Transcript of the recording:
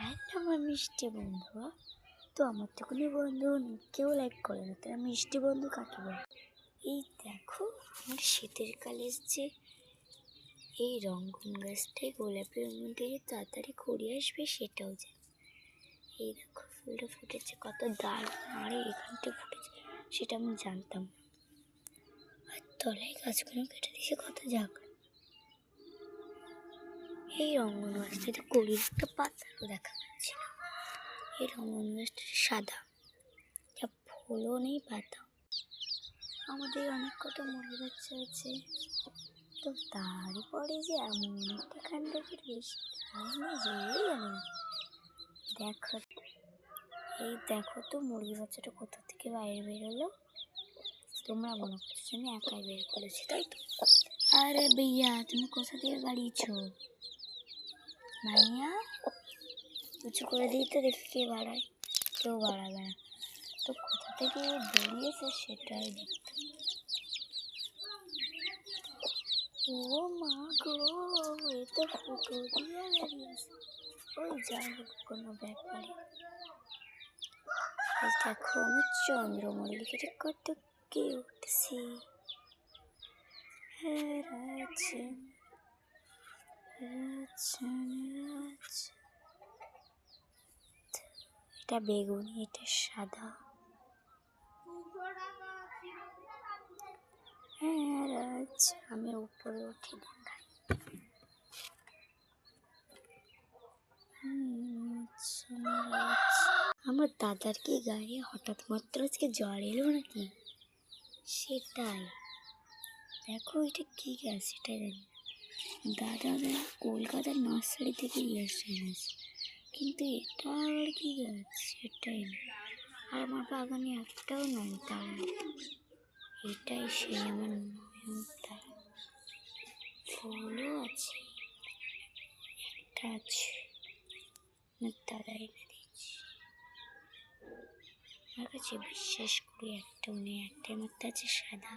Hello আমার মিষ্টি বন্ধুরা। তো আমার তো কোনো বন্ধু কেউ লাইক করে না, তারা মিষ্টি বন্ধু কাকে বলে? এই দেখো আমার শীতের কালে যে এই রঙ্গন গাছটাই গোলাপের মধ্যে তাড়াতাড়ি করে আসবে সেটাও জানি। এই দেখো ফুলটা ফুটেছে, কত দারুণ, আরে এখানটা ফুটেছে সেটা আমি জানতাম না। আর তলায় গাছগুলো কেটে দিয়েছে, কত জায়গা। এই রঙ্গন গাছটাতে কলির একটা পাতাও দেখা যাচ্ছে না। এই রঙ্গন গাছটা সাদা, যা ফুলও নেই পাতা। আমাদের অনেক কটা মুরগি বাচ্চা আছে, তো তারপরে যে এমন একটা কাণ্ড বেশি আমি যেই জানি না। দেখো এই দেখো তো মুরগি বাচ্চাটা কোথা থেকে বাইরে বেরোলো। তোমরা মনে করছো আমি একাই বের করেছি, তাই তো? আরে ভাইয়া তুমি কোথা থেকে বাড়িয়েছো? মাইয়া উঁচু করে দিই তো দেখি কে বাড়ায়, কেউ বাড়াবে না। তো কোথা থেকে বেরিয়েছে সেটাই দেখতে। ও মা গো, এ তো ফুটো দিয়ে বেরিয়েছে। ওই যাই হোক, কোনো ব্যাপারে। দেখো আমার চন্দ্রমল্লিকাটা কত কিউটছি। এটা বেগুনি, এটা সাদা। আমি উপরে উঠে দেখাই। আমার দাদার কি গায়ে হঠাৎ মাত্র আজকে জ্বর এলো নাকি সেটাই। দেখো এটা কি গাছ সেটাই জানি। দাদা কলকাতার নার্সারি থেকে এসে গেছে, কিন্তু এটা আবার কি গাছ সেটাই না। আর আমার বাগানে একটাও নয়নতারা, এটাই সেই আমার নয়নতারা। ফুলও আছে, একটা আছে, দাদা এনে দিয়েছি। আমার কাছে বিশ্বাস করি একটাও নেই, একটাই মাত্র আছে সাদা।